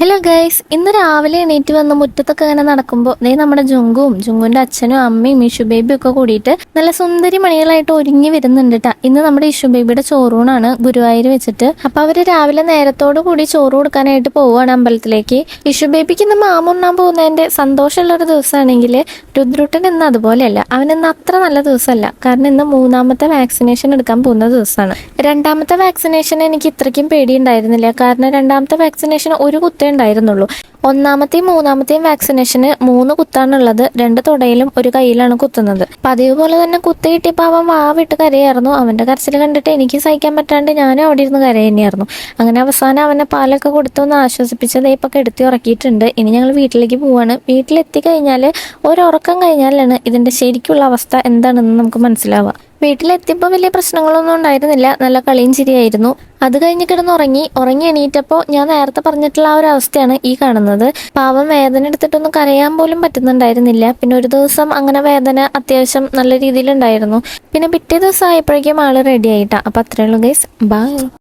Hello guys, ഇന്ന് രാവിലെ എണീറ്റ് വന്ന് മുറ്റത്തൊക്കെ ഇങ്ങനെ നടക്കുമ്പോൾ നമ്മുടെ ജുങ്കുവിന്റെ അച്ഛനും അമ്മയും ഇഷു ബേബി ഒക്കെ കൂടിയിട്ട് നല്ല സുന്ദരി മണികളായിട്ട് ഒരുങ്ങി വരുന്നുണ്ട് ട്ടാ. ഇന്ന് നമ്മുടെ ഇഷു ബേബിയുടെ ചോറൂണാണ് ഗുരുവായൂർ വെച്ചിട്ട്. അപ്പൊ അവര് രാവിലെ നേരത്തോടു കൂടി ചോറ് കൊടുക്കാനായിട്ട് പോവുകയാണ് അമ്പലത്തിലേക്ക്. ഇഷു ബേബിക്ക് ഇന്ന് മാമുണ്ണാൻ പോകുന്നതിന്റെ സന്തോഷമുള്ള ഒരു ദിവസമാണെങ്കിൽ രുദ്രുട്ടൻ ഇന്ന് അതുപോലെയല്ല. അവൻ ഇന്ന് അത്ര നല്ല ദിവസമല്ല. കാരണം ഇന്ന് മൂന്നാമത്തെ വാക്സിനേഷൻ എടുക്കാൻ പോകുന്ന ദിവസമാണ്. രണ്ടാമത്തെ വാക്സിനേഷൻ എനിക്ക് ഇത്രയ്ക്കും പേടിയുണ്ടായിരുന്നില്ല. കാരണം രണ്ടാമത്തെ വാക്സിനേഷൻ ഒരു കുത്തേ ഉണ്ടായിരുന്നുള്ളൂ. ഒന്നാമത്തെയും മൂന്നാമത്തെയും വാക്സിനേഷന് 3 കുത്താണുള്ളത്. 2 തുടയിലും ഒരു കയ്യിലാണ് കുത്തുന്നത്. പതിവ് പോലെ തന്നെ കുത്തി കിട്ടിയപ്പോൾ അവൻ വാവിട്ട് കരയായിരുന്നു. അവന്റെ കരച്ചിൽ കണ്ടിട്ട് എനിക്ക് സഹിക്കാൻ പറ്റാണ്ട് ഞാനും അവിടെ ഇരുന്ന് കരയുന്നതായിരുന്നു. അങ്ങനെ അവസാനം അവനെ പാലൊക്കെ കൊടുത്തൊന്ന് ആശ്വസിപ്പിച്ചത് ഇപ്പൊ കിടത്തി ഉറക്കിയിട്ടുണ്ട്. ഇനി ഞങ്ങൾ വീട്ടിലേക്ക് പോവാണ്. വീട്ടിലെത്തി കഴിഞ്ഞാൽ ഒരുറക്കം കഴിഞ്ഞാലാണ് ഇതിന്റെ ശരിക്കുള്ള അവസ്ഥ എന്താണെന്ന് നമുക്ക് മനസ്സിലാവുക. വീട്ടിലെത്തിയപ്പോൾ വലിയ പ്രശ്നങ്ങളൊന്നും ഉണ്ടായിരുന്നില്ല. നല്ല കളിയും ചിരിയായിരുന്നു. അത് കഴിഞ്ഞ് ഉറങ്ങി എണീറ്റപ്പോൾ ഞാൻ നേരത്തെ പറഞ്ഞിട്ടുള്ള ആ ഒരു അവസ്ഥയാണ് ഈ കാണുന്നത്. പാവം വേദന എടുത്തിട്ടൊന്നും കരയാൻ പോലും പറ്റുന്നുണ്ടായിരുന്നില്ല. പിന്നെ ഒരു ദിവസം അങ്ങനെ വേദന അത്യാവശ്യം നല്ല രീതിയിൽ ഉണ്ടായിരുന്നു. പിന്നെ പിറ്റേ ദിവസം ആയപ്പോഴേക്കും ആള് റെഡി ആയിട്ടാ. അപ്പൊ അത്രേ ഉള്ളൂ ഗൈസ്, ബൈ.